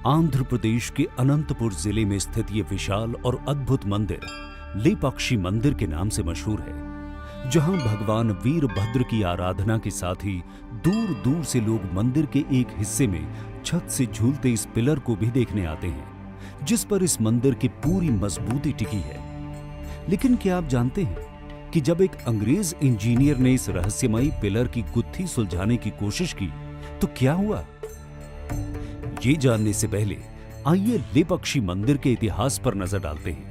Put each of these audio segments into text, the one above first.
आंध्र प्रदेश के अनंतपुर जिले में स्थित ये विशाल और अद्भुत मंदिर लेपाक्षी मंदिर के नाम से मशहूर है, जहां भगवान वीरभद्र की आराधना के साथ ही दूर दूर से लोग मंदिर के एक हिस्से में छत से झूलते इस पिलर को भी देखने आते हैं, जिस पर इस मंदिर की पूरी मजबूती टिकी है। लेकिन क्या आप जानते हैं कि जब एक अंग्रेज इंजीनियर ने इस रहस्यमयी पिलर की गुत्थी सुलझाने की कोशिश की तो क्या हुआ? ये जानने से पहले आइए लेपाक्षी मंदिर के इतिहास पर नजर डालते हैं।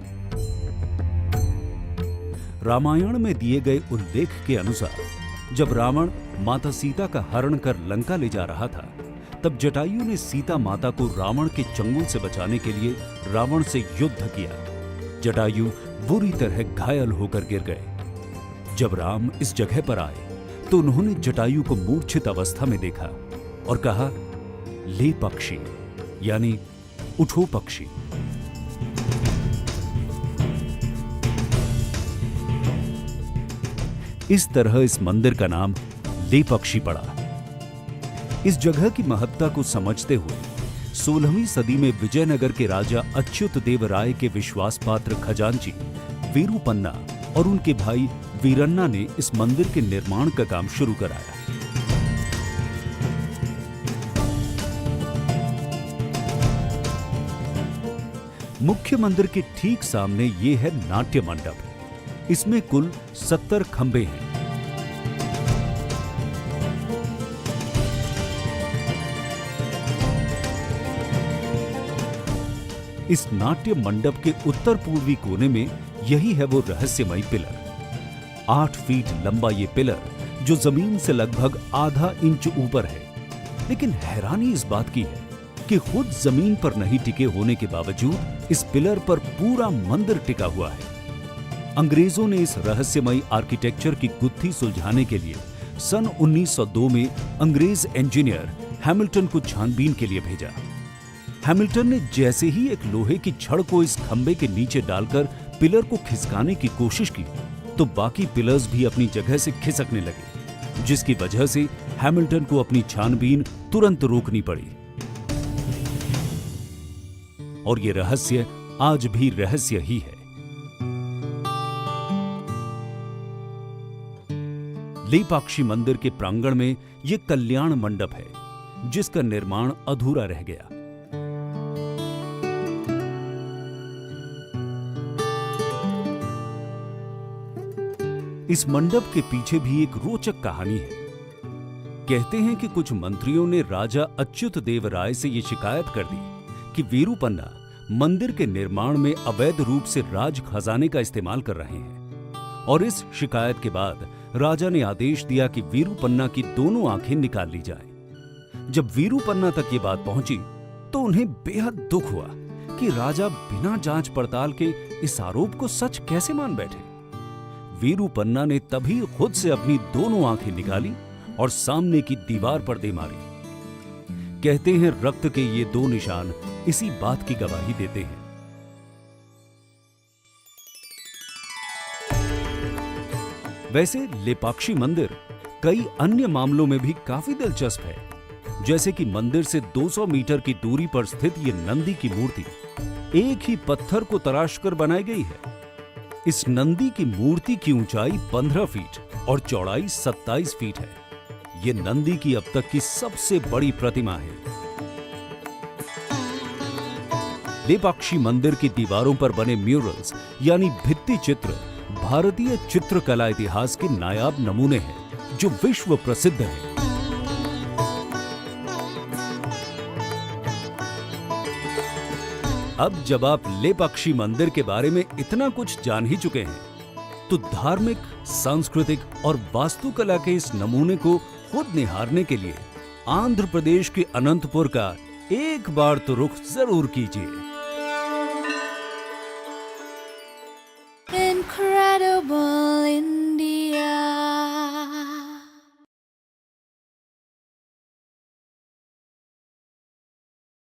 रामायण में दिए गए उल्लेख के अनुसार जब रावण माता सीता का हरण कर लंका ले जा रहा था, तब जटायु ने सीता माता को रावण के चंगुल से बचाने के लिए रावण से युद्ध किया। जटायु बुरी तरह घायल होकर गिर गए। जब राम इस जगह पर आए तो उन्होंने जटायु को मूर्छित अवस्था में देखा और कहा, ले पक्षी, यानी उठो पक्षी। इस तरह इस मंदिर का नाम लेपाक्षी पड़ा। इस जगह की महत्ता को समझते हुए 16वीं सदी में विजयनगर के राजा अच्युत देव राय के विश्वास पात्र खजांची वीरूपन्ना और उनके भाई वीरन्ना ने इस मंदिर के निर्माण का काम शुरू कराया। मुख्य मंदिर के ठीक सामने ये है नाट्य मंडप। इसमें कुल 70 खंभे हैं। इस नाट्य मंडप के उत्तर पूर्वी कोने में यही है वो रहस्यमयी पिलर। 8 फीट लंबा ये पिलर जो जमीन से लगभग आधा इंच ऊपर है। लेकिन हैरानी इस बात की है कि खुद जमीन पर नहीं टिके होने के बावजूद इस पिलर पर पूरा मंदिर टिका हुआ है। अंग्रेजों ने इस रहस्यमयी आर्किटेक्चर की गुत्थी सुलझाने के लिए सन 1902 में अंग्रेज इंजीनियर हैमिल्टन को छानबीन के लिए भेजा। हैमिल्टन ने जैसे ही एक लोहे की छड़ को इस खंबे के नीचे डालकर पिलर को खिसकाने की कोशिश की तो बाकी पिलर्स भी अपनी जगह से खिसकने लगे, जिसकी वजह से हैमिल्टन को अपनी छानबीन तुरंत रोकनी पड़ी। और ये रहस्य आज भी रहस्य ही है। लेपाक्षी मंदिर के प्रांगण में यह कल्याण मंडप है, जिसका निर्माण अधूरा रह गया। इस मंडप के पीछे भी एक रोचक कहानी है। कहते हैं कि कुछ मंत्रियों ने राजा अच्युत देव राय से यह शिकायत कर दी कि वीरूपन्ना मंदिर के निर्माण में अवैध रूप से राज खजाने का इस्तेमाल कर रहे हैं। और इस शिकायत के बाद राजा ने आदेश दिया कि वीरूपन्ना की दोनों आंखें निकाल ली जाएं। जब वीरूपन्ना तक ये बात पहुंची तो उन्हें बेहद दुख हुआ कि राजा बिना जांच पड़ताल के इस आरोप को सच कैसे मान बैठे। वीरूपन्ना ने तभी खुद से अपनी दोनों आंखें निकाली और सामने की दीवार पर दे मारी। कहते हैं रक्त के ये 2 निशान इसी बात की गवाही देते हैं। वैसे लेपाक्षी मंदिर कई अन्य मामलों में भी काफी दिलचस्प है। जैसे कि मंदिर से 200 मीटर की दूरी पर स्थित ये नंदी की मूर्ति एक ही पत्थर को तराशकर बनाई गई है। इस नंदी की मूर्ति की ऊंचाई 15 फीट और चौड़ाई 27 फीट है। ये नंदी की अब तक की सबसे बड़ी प्रतिमा है। लेपाक्षी मंदिर की दीवारों पर बने म्यूरल्स यानी भित्ति चित्र भारतीय चित्रकला इतिहास के नायाब नमूने हैं, जो विश्व प्रसिद्ध हैं। अब जब आप लेपाक्षी मंदिर के बारे में इतना कुछ जान ही चुके हैं, तो धार्मिक, सांस्कृतिक और वास्तुकला के इस नमूने को खुद निहारने के लिए आंध्र प्रदेश के अनंतपुर का एक बार तो रुख जरूर कीजिए। Incredible.